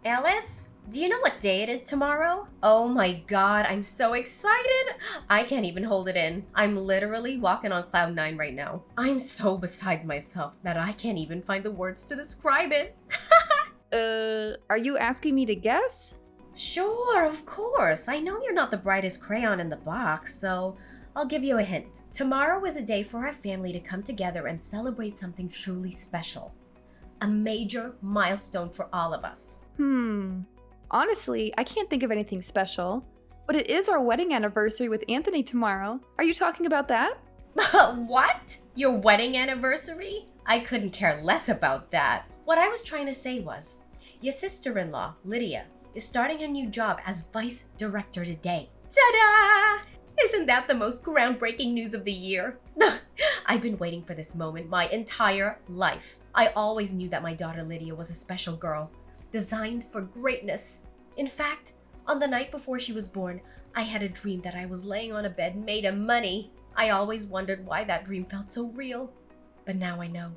Alice, do you know what day it is tomorrow? Oh my god, I'm so excited! I can't even hold it in. I'm literally walking on cloud nine right now. I'm so beside myself that I can't even find the words to describe it. Are you asking me to guess? Sure, of course. I know you're not the brightest crayon in the box, so I'll give you a hint. Tomorrow is a day for our family to come together and celebrate something truly special. A major milestone for all of us. Honestly, I can't think of anything special. But it is our wedding anniversary with Anthony tomorrow. Are you talking about that? What? Your wedding anniversary? I couldn't care less about that. What I was trying to say was, your sister-in-law, Lydia, is starting a new job as vice director today. Ta-da! Isn't that the most groundbreaking news of the year? I've been waiting for this moment my entire life. I always knew that my daughter Lydia was a special girl, designed for greatness. In fact, on the night before she was born, I had a dream that I was laying on a bed made of money. I always wondered why that dream felt so real. But now I know.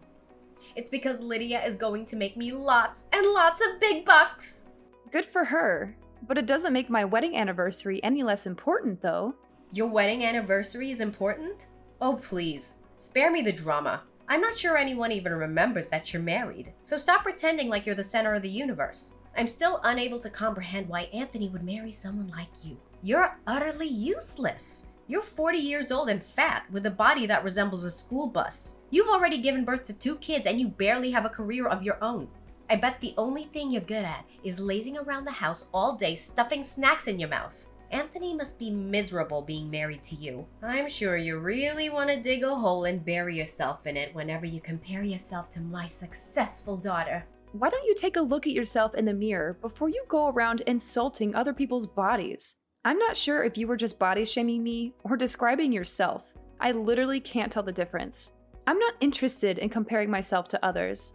It's because Lydia is going to make me lots and lots of big bucks. Good for her. But it doesn't make my wedding anniversary any less important, though. Your wedding anniversary is important? Oh, please, spare me the drama. I'm not sure anyone even remembers that you're married, so stop pretending like you're the center of the universe. I'm still unable to comprehend why Anthony would marry someone like you. You're utterly useless. You're 40 years old and fat, with a body that resembles a school bus. You've already given birth to 2 kids and you barely have a career of your own. I bet the only thing you're good at is lazing around the house all day stuffing snacks in your mouth. Anthony must be miserable being married to you. I'm sure you really want to dig a hole and bury yourself in it whenever you compare yourself to my successful daughter. Why don't you take a look at yourself in the mirror before you go around insulting other people's bodies? I'm not sure if you were just body shaming me or describing yourself. I literally can't tell the difference. I'm not interested in comparing myself to others.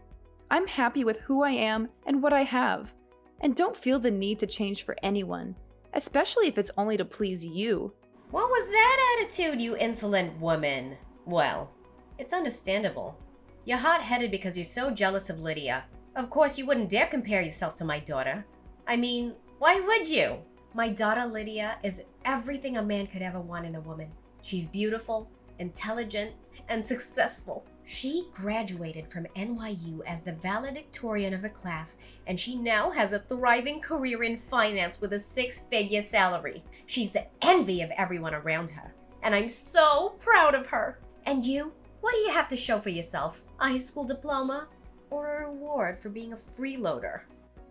I'm happy with who I am and what I have, and don't feel the need to change for anyone, especially if it's only to please you. What was that attitude, you insolent woman? Well, it's understandable. You're hot-headed because you're so jealous of Lydia. Of course, you wouldn't dare compare yourself to my daughter. I mean, why would you? My daughter Lydia is everything a man could ever want in a woman. She's beautiful, intelligent, and successful. She graduated from NYU as the valedictorian of her class, and she now has a thriving career in finance with a 6-figure salary. She's the envy of everyone around her, and I'm so proud of her. And you? What do you have to show for yourself? A high school diploma? Or a reward for being a freeloader?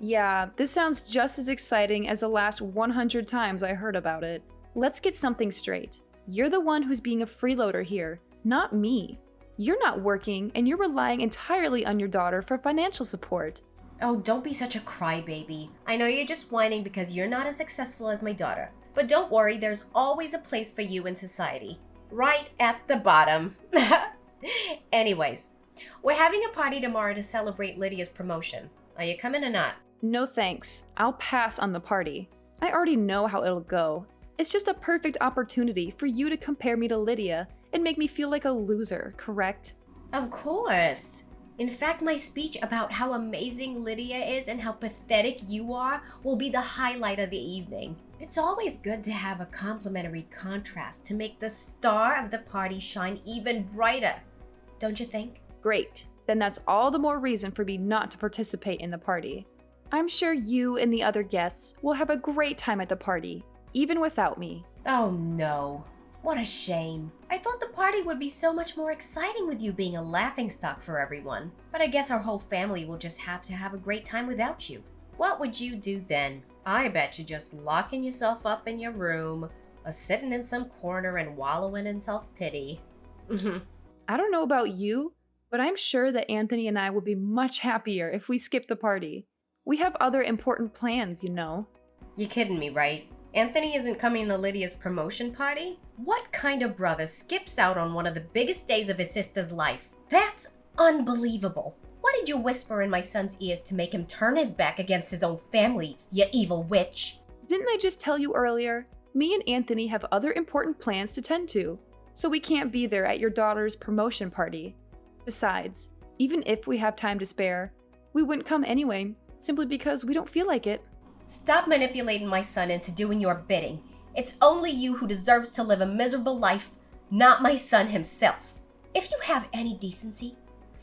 Yeah, this sounds just as exciting as the last 100 times I heard about it. Let's get something straight. You're the one who's being a freeloader here, not me. You're not working, and you're relying entirely on your daughter for financial support. Oh, don't be such a crybaby. I know you're just whining because you're not as successful as my daughter. But don't worry, there's always a place for you in society. Right at the bottom. Anyways, we're having a party tomorrow to celebrate Lydia's promotion. Are you coming or not? No thanks. I'll pass on the party. I already know how it'll go. It's just a perfect opportunity for you to compare me to Lydia and make me feel like a loser, correct? Of course. In fact, my speech about how amazing Lydia is and how pathetic you are will be the highlight of the evening. It's always good to have a complimentary contrast to make the star of the party shine even brighter. Don't you think? Great. Then that's all the more reason for me not to participate in the party. I'm sure you and the other guests will have a great time at the party, even without me. Oh no. What a shame. I thought the party would be so much more exciting with you being a laughingstock for everyone. But I guess our whole family will just have to have a great time without you. What would you do then? I bet you just locking yourself up in your room, or sitting in some corner and wallowing in self-pity. I don't know about you, but I'm sure that Anthony and I will be much happier if we skip the party. We have other important plans, you know. You're kidding me, right? Anthony isn't coming to Lydia's promotion party? What kind of brother skips out on one of the biggest days of his sister's life? That's unbelievable. What did you whisper in my son's ears to make him turn his back against his own family, you evil witch? Didn't I just tell you earlier? Me and Anthony have other important plans to tend to, so we can't be there at your daughter's promotion party. Besides, even if we have time to spare, we wouldn't come anyway, simply because we don't feel like it. Stop manipulating my son into doing your bidding. It's only you who deserves to live a miserable life, not my son himself. If you have any decency,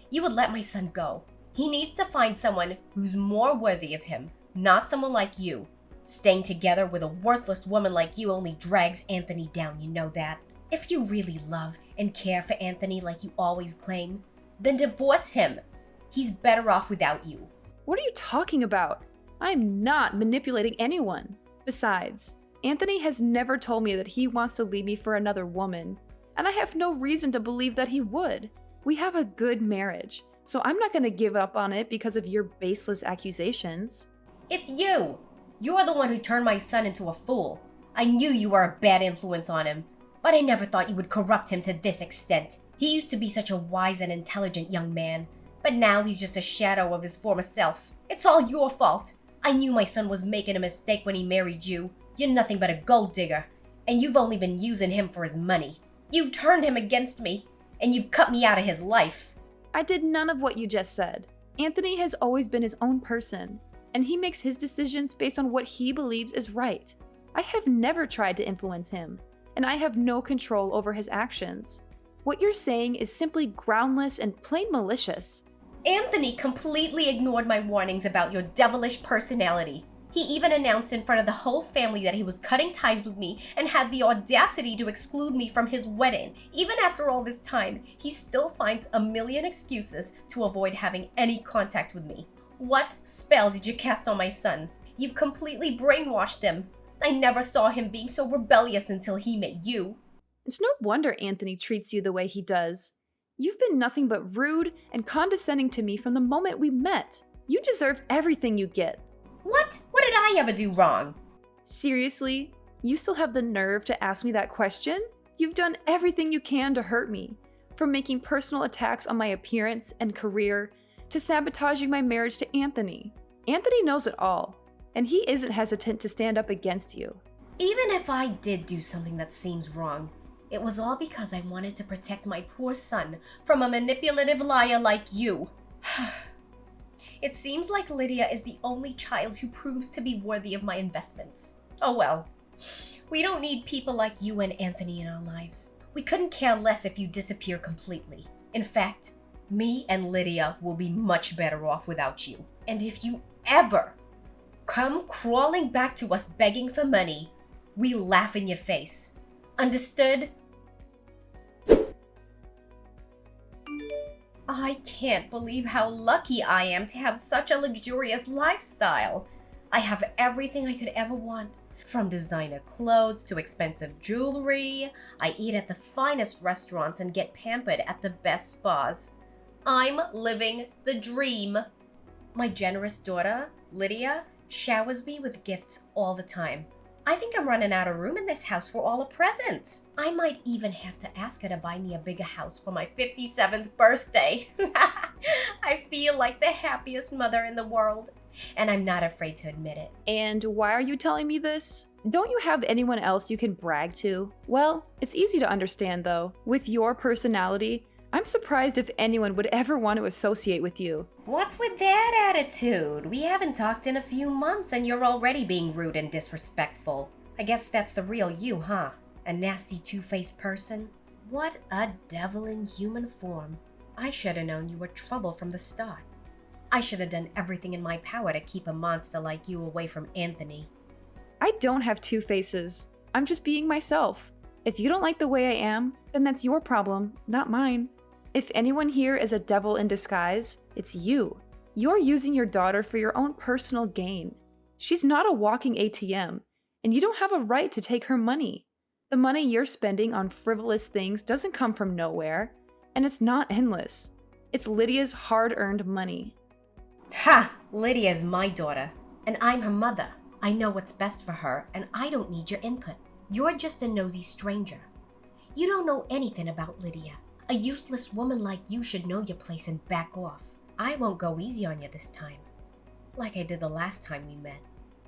you would let my son go. He needs to find someone who's more worthy of him, not someone like you. Staying together with a worthless woman like you only drags Anthony down, you know that. If you really love and care for Anthony like you always claim, then divorce him. He's better off without you. What are you talking about? I'm not manipulating anyone. Besides, Anthony has never told me that he wants to leave me for another woman, and I have no reason to believe that he would. We have a good marriage, so I'm not going to give up on it because of your baseless accusations. It's you! You're the one who turned my son into a fool. I knew you were a bad influence on him, but I never thought you would corrupt him to this extent. He used to be such a wise and intelligent young man, but now he's just a shadow of his former self. It's all your fault. I knew my son was making a mistake when he married you. You're nothing but a gold digger, and you've only been using him for his money. You've turned him against me, and you've cut me out of his life. I did none of what you just said. Anthony has always been his own person, and he makes his decisions based on what he believes is right. I have never tried to influence him, and I have no control over his actions. What you're saying is simply groundless and plain malicious. Anthony completely ignored my warnings about your devilish personality. He even announced in front of the whole family that he was cutting ties with me and had the audacity to exclude me from his wedding. Even after all this time, he still finds a million excuses to avoid having any contact with me. What spell did you cast on my son? You've completely brainwashed him. I never saw him being so rebellious until he met you. It's no wonder Anthony treats you the way he does. You've been nothing but rude and condescending to me from the moment we met. You deserve everything you get. What? What did I ever do wrong? Seriously? You still have the nerve to ask me that question? You've done everything you can to hurt me, from making personal attacks on my appearance and career to sabotaging my marriage to Anthony. Anthony knows it all, and he isn't hesitant to stand up against you. Even if I did do something that seems wrong, it was all because I wanted to protect my poor son from a manipulative liar like you. It seems like Lydia is the only child who proves to be worthy of my investments. Oh well. We don't need people like you and Anthony in our lives. We couldn't care less if you disappear completely. In fact, me and Lydia will be much better off without you. And if you ever come crawling back to us begging for money, we laugh in your face. Understood? I can't believe how lucky I am to have such a luxurious lifestyle. I have everything I could ever want, from designer clothes to expensive jewelry. I eat at the finest restaurants and get pampered at the best spas. I'm living the dream. My generous daughter, Lydia, showers me with gifts all the time. I think I'm running out of room in this house for all the presents. I might even have to ask her to buy me a bigger house for my 57th birthday. I feel like the happiest mother in the world, and I'm not afraid to admit it. And why are you telling me this? Don't you have anyone else you can brag to? Well, it's easy to understand though. With your personality, I'm surprised if anyone would ever want to associate with you. What's with that attitude? We haven't talked in a few months and you're already being rude and disrespectful. I guess that's the real you, huh? A nasty two-faced person? What a devil in human form. I should have known you were trouble from the start. I should have done everything in my power to keep a monster like you away from Anthony. I don't have two faces. I'm just being myself. If you don't like the way I am, then that's your problem, not mine. If anyone here is a devil in disguise, it's you. You're using your daughter for your own personal gain. She's not a walking ATM, and you don't have a right to take her money. The money you're spending on frivolous things doesn't come from nowhere, and it's not endless. It's Lydia's hard-earned money. Ha! Lydia's my daughter, and I'm her mother. I know what's best for her, and I don't need your input. You're just a nosy stranger. You don't know anything about Lydia. A useless woman like you should know your place and back off. I won't go easy on you this time, like I did the last time we met.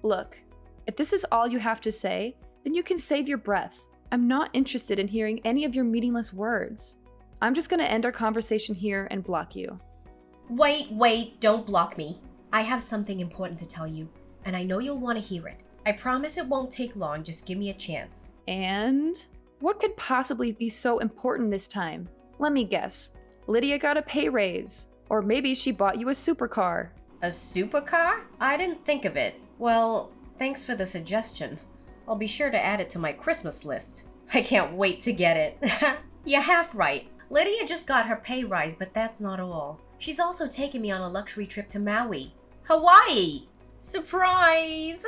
Look, if this is all you have to say, then you can save your breath. I'm not interested in hearing any of your meaningless words. I'm just gonna end our conversation here and block you. Wait, don't block me. I have something important to tell you, and I know you'll want to hear it. I promise it won't take long, just give me a chance. And what could possibly be so important this time? Let me guess. Lydia got a pay raise. Or maybe she bought you a supercar. A supercar? I didn't think of it. Well, thanks for the suggestion. I'll be sure to add it to my Christmas list. I can't wait to get it. You're half right. Lydia just got her pay rise, but that's not all. She's also taking me on a luxury trip to Maui. Hawaii! Surprise!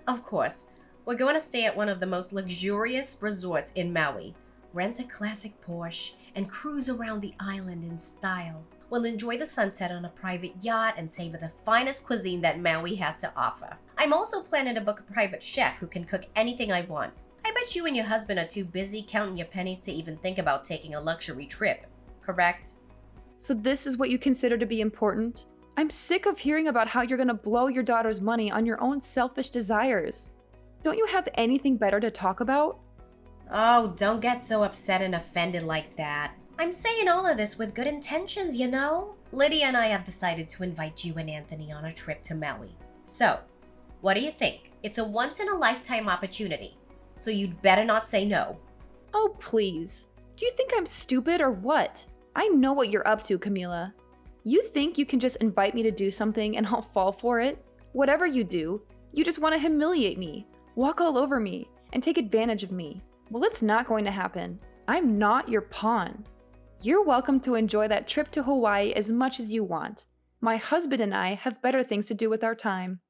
Of course, we're going to stay at one of the most luxurious resorts in Maui, rent a classic Porsche, and cruise around the island in style. We'll enjoy the sunset on a private yacht and savor the finest cuisine that Maui has to offer. I'm also planning to book a private chef who can cook anything I want. I bet you and your husband are too busy counting your pennies to even think about taking a luxury trip, correct? So this is what you consider to be important? I'm sick of hearing about how you're gonna blow your daughter's money on your own selfish desires. Don't you have anything better to talk about? Oh, don't get so upset and offended like that. I'm saying all of this with good intentions, you know? Lydia and I have decided to invite you and Anthony on a trip to Maui. So, what do you think? It's a once-in-a-lifetime opportunity, so you'd better not say no. Oh, please. Do you think I'm stupid or what? I know what you're up to, Camila. You think you can just invite me to do something and I'll fall for it? Whatever you do, you just want to humiliate me, walk all over me, and take advantage of me. Well, it's not going to happen. I'm not your pawn. You're welcome to enjoy that trip to Hawaii as much as you want. My husband and I have better things to do with our time.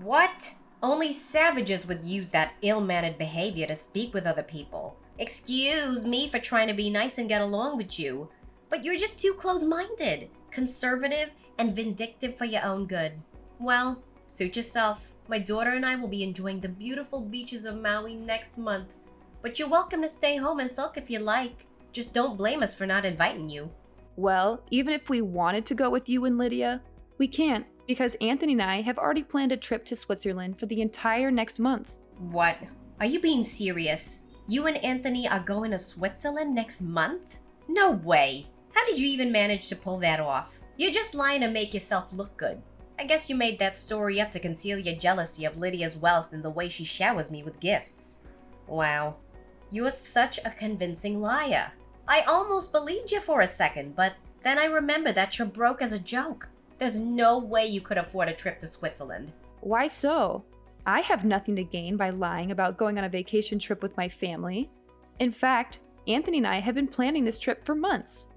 What? Only savages would use that ill-mannered behavior to speak with other people. Excuse me for trying to be nice and get along with you, but you're just too close-minded, conservative, and vindictive for your own good. Well, suit yourself. My daughter and I will be enjoying the beautiful beaches of Maui next month, but you're welcome to stay home and sulk if you like. Just don't blame us for not inviting you. Well, even if we wanted to go with you and Lydia, we can't because Anthony and I have already planned a trip to Switzerland for the entire next month. What? Are you being serious? You and Anthony are going to Switzerland next month? No way. How did you even manage to pull that off? You're just lying to make yourself look good. I guess you made that story up to conceal your jealousy of Lydia's wealth and the way she showers me with gifts. Wow. You're such a convincing liar. I almost believed you for a second, but then I remembered that you're broke as a joke. There's no way you could afford a trip to Switzerland. Why so? I have nothing to gain by lying about going on a vacation trip with my family. In fact, Anthony and I have been planning this trip for months.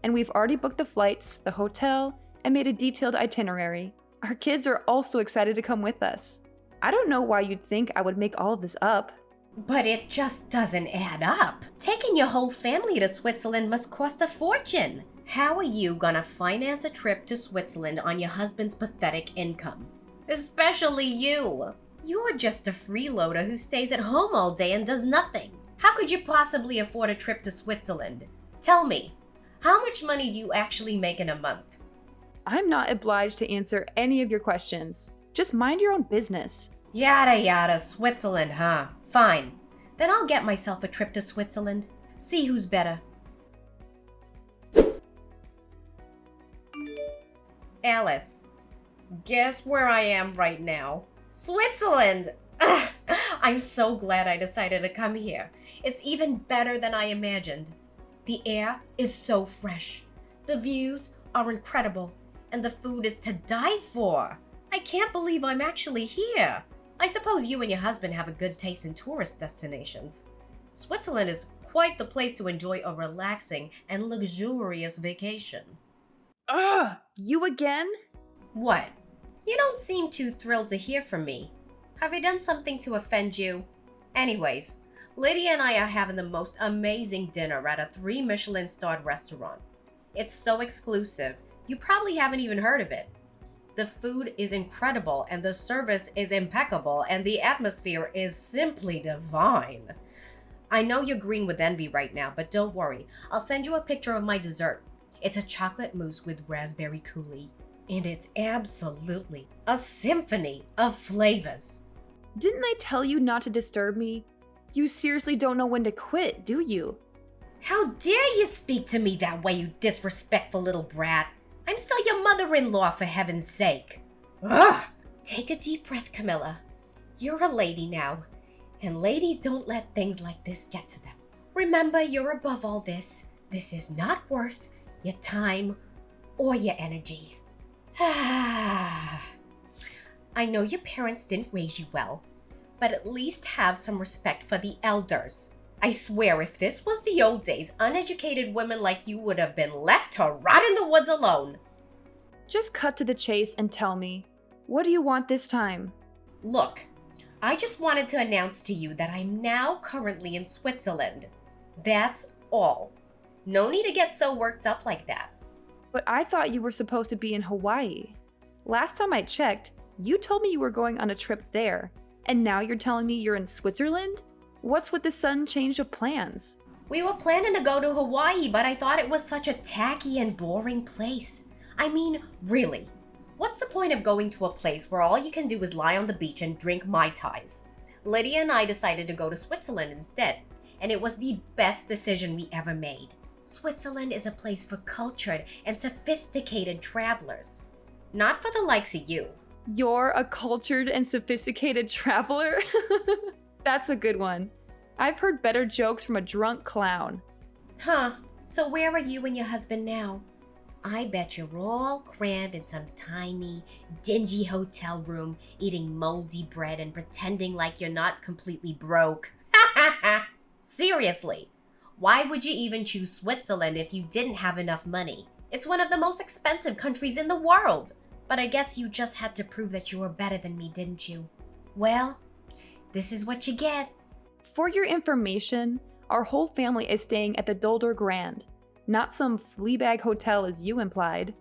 And we've already booked the flights, the hotel, and made a detailed itinerary. Our kids are also excited to come with us. I don't know why you'd think I would make all of this up. But it just doesn't add up. Taking your whole family to Switzerland must cost a fortune. How are you gonna finance a trip to Switzerland on your husband's pathetic income? Especially you. You're just a freeloader who stays at home all day and does nothing. How could you possibly afford a trip to Switzerland? Tell me, how much money do you actually make in a month? I'm not obliged to answer any of your questions. Just mind your own business. Yada yada, Switzerland, huh? Fine. Then I'll get myself a trip to Switzerland. See who's better. Alice, guess where I am right now? Switzerland! Ugh, I'm so glad I decided to come here. It's even better than I imagined. The air is so fresh. The views are incredible. And the food is to die for. I can't believe I'm actually here. I suppose you and your husband have a good taste in tourist destinations. Switzerland is quite the place to enjoy a relaxing and luxurious vacation. Ugh! You again? What? You don't seem too thrilled to hear from me. Have I done something to offend you? Anyways, Lydia and I are having the most amazing dinner at a 3 Michelin-starred restaurant. It's so exclusive, you probably haven't even heard of it. The food is incredible and the service is impeccable and the atmosphere is simply divine. I know you're green with envy right now, but don't worry. I'll send you a picture of my dessert. It's a chocolate mousse with raspberry coulis. And it's absolutely a symphony of flavors. Didn't I tell you not to disturb me? You seriously don't know when to quit, do you? How dare you speak to me that way, you disrespectful little brat? I'm still your mother-in-law, for heaven's sake. Ugh! Take a deep breath, Camilla. You're a lady now, and ladies don't let things like this get to them. Remember, you're above all this. This is not worth your time or your energy. I know your parents didn't raise you well, but at least have some respect for the elders. I swear, if this was the old days, uneducated women like you would have been left to rot in the woods alone. Just cut to the chase and tell me, what do you want this time? Look, I just wanted to announce to you that I'm now currently in Switzerland. That's all. No need to get so worked up like that. But I thought you were supposed to be in Hawaii. Last time I checked, you told me you were going on a trip there, and now you're telling me you're in Switzerland? What's with the sudden change of plans? We were planning to go to Hawaii, but I thought it was such a tacky and boring place. I mean, really, what's the point of going to a place where all you can do is lie on the beach and drink Mai Tais? Lydia and I decided to go to Switzerland instead, and it was the best decision we ever made. Switzerland is a place for cultured and sophisticated travelers, not for the likes of you. You're a cultured and sophisticated traveler? That's a good one. I've heard better jokes from a drunk clown. Huh, so where are you and your husband now? I bet you're all crammed in some tiny, dingy hotel room, eating moldy bread and pretending like you're not completely broke. Seriously, why would you even choose Switzerland if you didn't have enough money? It's one of the most expensive countries in the world. But I guess you just had to prove that you were better than me, didn't you? Well, this is what you get. For your information, our whole family is staying at the Dolder Grand, not some Fleabag hotel as you implied.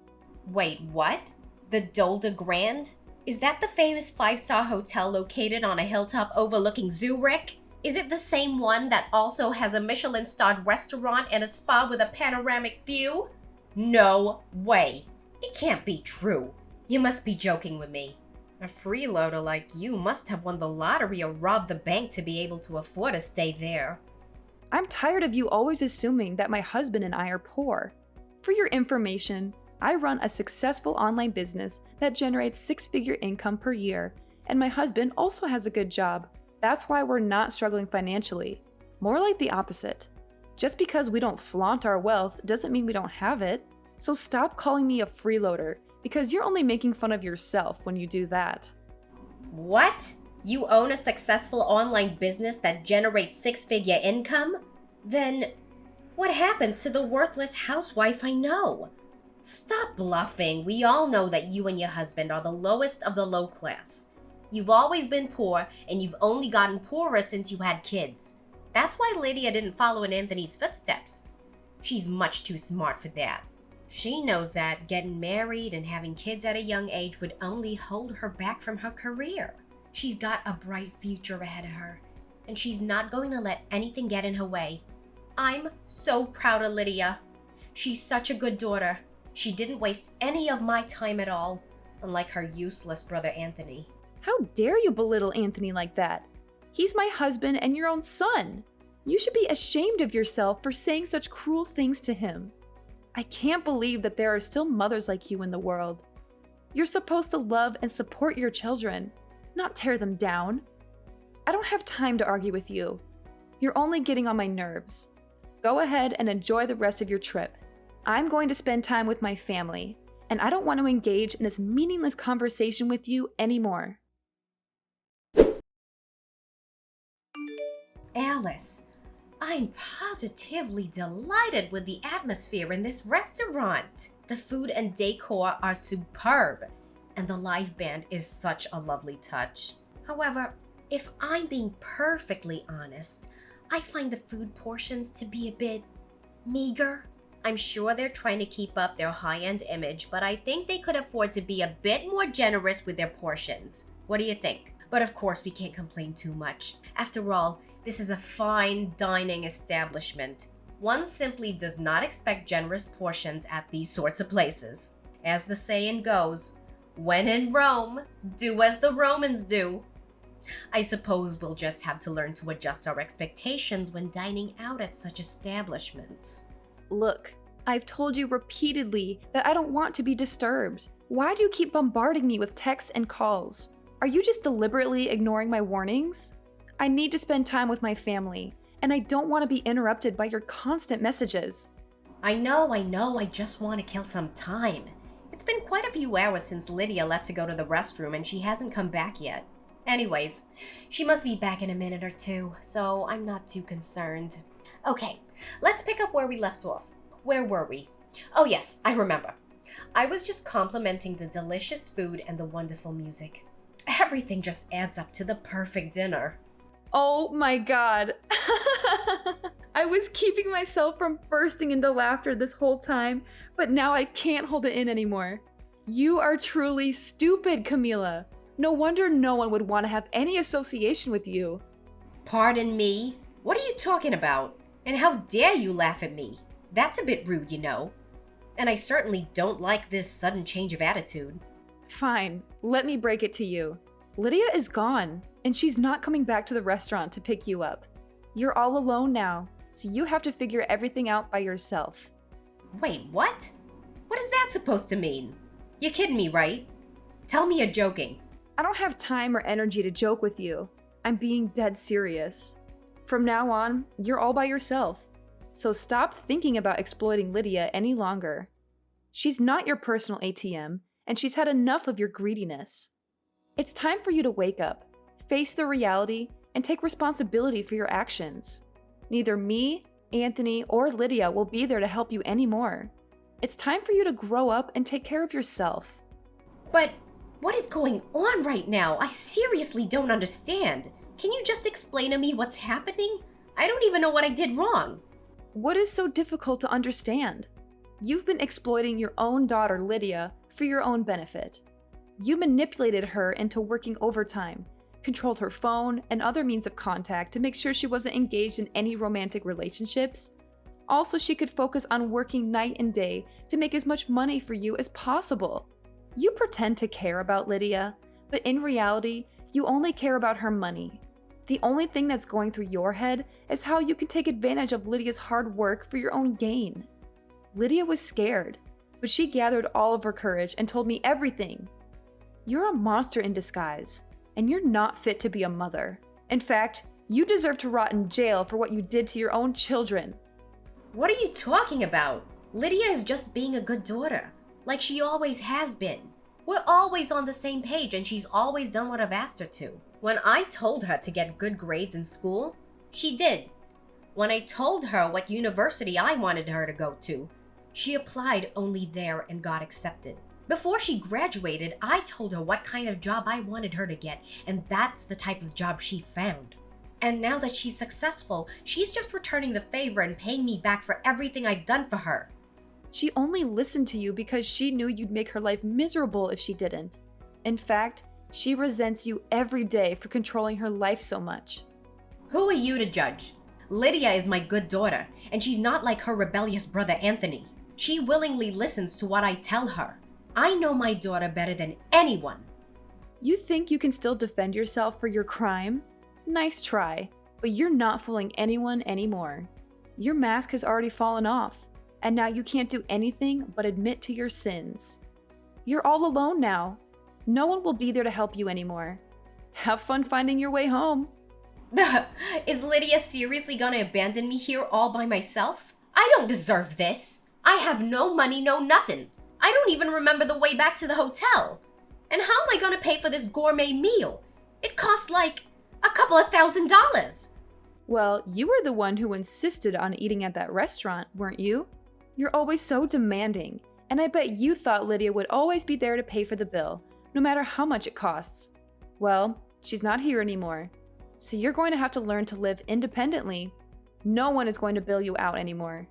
Wait, what? The Dolder Grand? Is that the famous 5-star hotel located on a hilltop overlooking Zurich? Is it the same one that also has a Michelin-starred restaurant and a spa with a panoramic view? No way. It can't be true. You must be joking with me. A freeloader like you must have won the lottery or robbed the bank to be able to afford to stay there. I'm tired of you always assuming that my husband and I are poor. For your information, I run a successful online business that generates 6-figure income per year, and my husband also has a good job. That's why we're not struggling financially. More like the opposite. Just because we don't flaunt our wealth doesn't mean we don't have it. So stop calling me a freeloader, because you're only making fun of yourself when you do that. What? You own a successful online business that generates 6-figure income? Then what happens to the worthless housewife I know? Stop bluffing. We all know that you and your husband are the lowest of the low class. You've always been poor, and you've only gotten poorer since you had kids. That's why Lydia didn't follow in Anthony's footsteps. She's much too smart for that. She knows that getting married and having kids at a young age would only hold her back from her career. She's got a bright future ahead of her, and she's not going to let anything get in her way. I'm so proud of Lydia. She's such a good daughter. She didn't waste any of my time at all, unlike her useless brother Anthony. How dare you belittle Anthony like that? He's my husband and your own son. You should be ashamed of yourself for saying such cruel things to him. I can't believe that there are still mothers like you in the world. You're supposed to love and support your children, not tear them down. I don't have time to argue with you. You're only getting on my nerves. Go ahead and enjoy the rest of your trip. I'm going to spend time with my family, and I don't want to engage in this meaningless conversation with you anymore. Alice, I'm positively delighted with the atmosphere in this restaurant. The food and decor are superb, and the live band is such a lovely touch. However, if I'm being perfectly honest, I find the food portions to be a bit meager. I'm sure they're trying to keep up their high-end image, but I think they could afford to be a bit more generous with their portions. What do you think? But of course, we can't complain too much. After all, this is a fine dining establishment. One simply does not expect generous portions at these sorts of places. As the saying goes, when in Rome, do as the Romans do. I suppose we'll just have to learn to adjust our expectations when dining out at such establishments. Look, I've told you repeatedly that I don't want to be disturbed. Why do you keep bombarding me with texts and calls? Are you just deliberately ignoring my warnings? I need to spend time with my family, and I don't want to be interrupted by your constant messages. I know, I just want to kill some time. It's been quite a few hours since Lydia left to go to the restroom and she hasn't come back yet. Anyways, she must be back in a minute or two, so I'm not too concerned. Okay, let's pick up where we left off. Where were we? Oh yes, I remember. I was just complimenting the delicious food and the wonderful music. Everything just adds up to the perfect dinner. Oh my god. I was keeping myself from bursting into laughter this whole time, but now I can't hold it in anymore. You are truly stupid, Camila. No wonder no one would want to have any association with you. Pardon me? What are you talking about? And how dare you laugh at me? That's a bit rude, you know. And I certainly don't like this sudden change of attitude. Fine, let me break it to you. Lydia is gone, and she's not coming back to the restaurant to pick you up. You're all alone now, so you have to figure everything out by yourself. Wait, what? What is that supposed to mean? You're kidding me, right? Tell me you're joking. I don't have time or energy to joke with you. I'm being dead serious. From now on, you're all by yourself. So stop thinking about exploiting Lydia any longer. She's not your personal ATM, and she's had enough of your greediness. It's time for you to wake up, face the reality, and take responsibility for your actions. Neither me, Anthony, or Lydia will be there to help you anymore. It's time for you to grow up and take care of yourself. But what is going on right now? I seriously don't understand. Can you just explain to me what's happening? I don't even know what I did wrong. What is so difficult to understand? You've been exploiting your own daughter, Lydia, for your own benefit. You manipulated her into working overtime, controlled her phone and other means of contact to make sure she wasn't engaged in any romantic relationships. Also, she could focus on working night and day to make as much money for you as possible. You pretend to care about Lydia, but in reality, you only care about her money. The only thing that's going through your head is how you can take advantage of Lydia's hard work for your own gain. Lydia was scared, but she gathered all of her courage and told me everything. You're a monster in disguise, and you're not fit to be a mother. In fact, you deserve to rot in jail for what you did to your own children. What are you talking about? Lydia is just being a good daughter, like she always has been. We're always on the same page and she's always done what I've asked her to. When I told her to get good grades in school, she did. When I told her what university I wanted her to go to, she applied only there and got accepted. Before she graduated, I told her what kind of job I wanted her to get, and that's the type of job she found. And now that she's successful, she's just returning the favor and paying me back for everything I've done for her. She only listened to you because she knew you'd make her life miserable if she didn't. In fact, she resents you every day for controlling her life so much. Who are you to judge? Lydia is my good daughter, and she's not like her rebellious brother Anthony. She willingly listens to what I tell her. I know my daughter better than anyone. You think you can still defend yourself for your crime? Nice try, but you're not fooling anyone anymore. Your mask has already fallen off, and now you can't do anything but admit to your sins. You're all alone now. No one will be there to help you anymore. Have fun finding your way home. Is Lydia seriously gonna abandon me here all by myself? I don't deserve this. I have no money, no nothing. I don't even remember the way back to the hotel. And how am I gonna pay for this gourmet meal? It cost like a couple of $1,000s. Well, you were the one who insisted on eating at that restaurant, weren't you? You're always so demanding, and I bet you thought Lydia would always be there to pay for the bill, no matter how much it costs. Well, she's not here anymore, so you're going to have to learn to live independently. No one is going to bill you out anymore.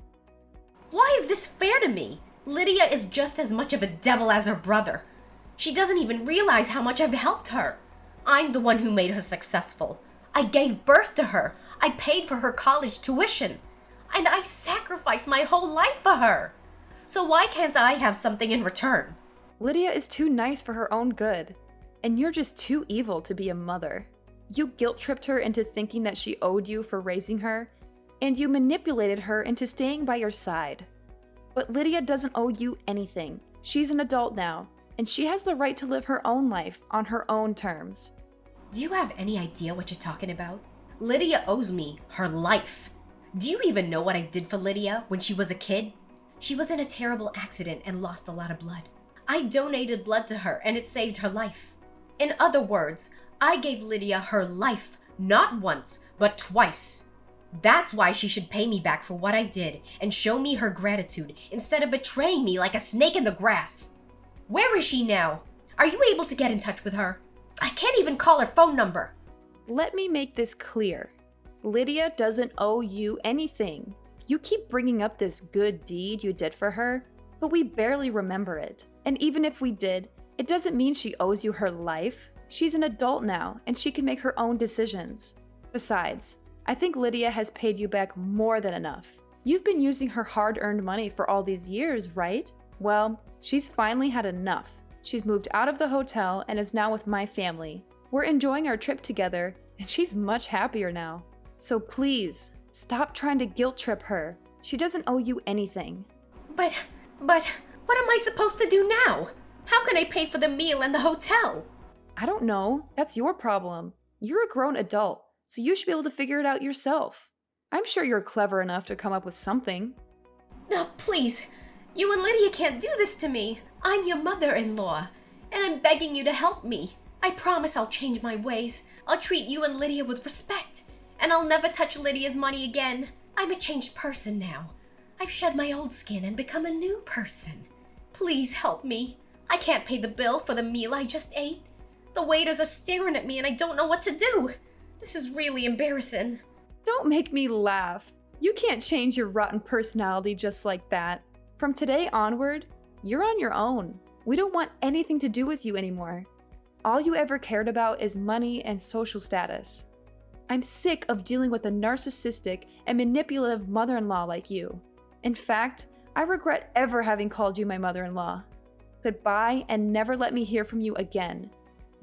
Why is this fair to me? Lydia is just as much of a devil as her brother. She doesn't even realize how much I've helped her. I'm the one who made her successful. I gave birth to her. I paid for her college tuition. And I sacrificed my whole life for her. So why can't I have something in return? Lydia is too nice for her own good, and you're just too evil to be a mother. You guilt-tripped her into thinking that she owed you for raising her, and you manipulated her into staying by your side. But Lydia doesn't owe you anything. She's an adult now, and she has the right to live her own life on her own terms. Do you have any idea what you're talking about? Lydia owes me her life. Do you even know what I did for Lydia when she was a kid? She was in a terrible accident and lost a lot of blood. I donated blood to her and it saved her life. In other words, I gave Lydia her life, not once, but twice. That's why she should pay me back for what I did and show me her gratitude instead of betraying me like a snake in the grass. Where is she now? Are you able to get in touch with her? I can't even call her phone number. Let me make this clear. Lydia doesn't owe you anything. You keep bringing up this good deed you did for her, but we barely remember it. And even if we did, it doesn't mean she owes you her life. She's an adult now, and she can make her own decisions. Besides, I think Lydia has paid you back more than enough. You've been using her hard-earned money for all these years, right? Well, she's finally had enough. She's moved out of the hotel and is now with my family. We're enjoying our trip together, and she's much happier now. So please, stop trying to guilt trip her. She doesn't owe you anything. But, what am I supposed to do now? How can I pay for the meal and the hotel? I don't know. That's your problem. You're a grown adult, so you should be able to figure it out yourself. I'm sure you're clever enough to come up with something. No, please. You and Lydia can't do this to me. I'm your mother-in-law, and I'm begging you to help me. I promise I'll change my ways. I'll treat you and Lydia with respect, and I'll never touch Lydia's money again. I'm a changed person now. I've shed my old skin and become a new person. Please help me. I can't pay the bill for the meal I just ate. The waiters are staring at me and I don't know what to do. This is really embarrassing. Don't make me laugh. You can't change your rotten personality just like that. From today onward, you're on your own. We don't want anything to do with you anymore. All you ever cared about is money and social status. I'm sick of dealing with a narcissistic and manipulative mother-in-law like you. In fact, I regret ever having called you my mother-in-law. Goodbye, and never let me hear from you again.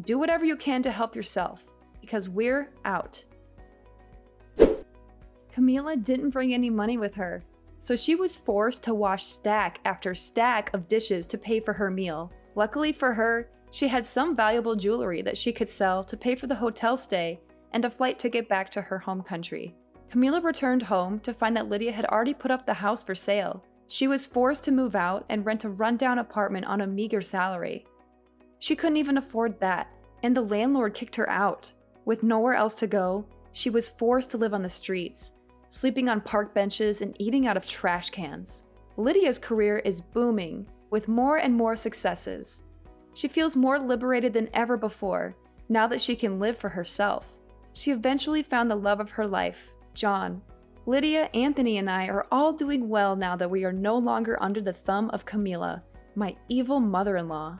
Do whatever you can to help yourself, because we're out. Camila didn't bring any money with her, so she was forced to wash stack after stack of dishes to pay for her meal. Luckily for her, she had some valuable jewelry that she could sell to pay for the hotel stay and a flight ticket back to her home country. Camila returned home to find that Lydia had already put up the house for sale. She was forced to move out and rent a rundown apartment on a meager salary. She couldn't even afford that, and the landlord kicked her out. With nowhere else to go, she was forced to live on the streets, sleeping on park benches and eating out of trash cans. Lydia's career is booming, with more and more successes. She feels more liberated than ever before, now that she can live for herself. She eventually found the love of her life, John. Lydia, Anthony, and I are all doing well now that we are no longer under the thumb of Camila, my evil mother-in-law.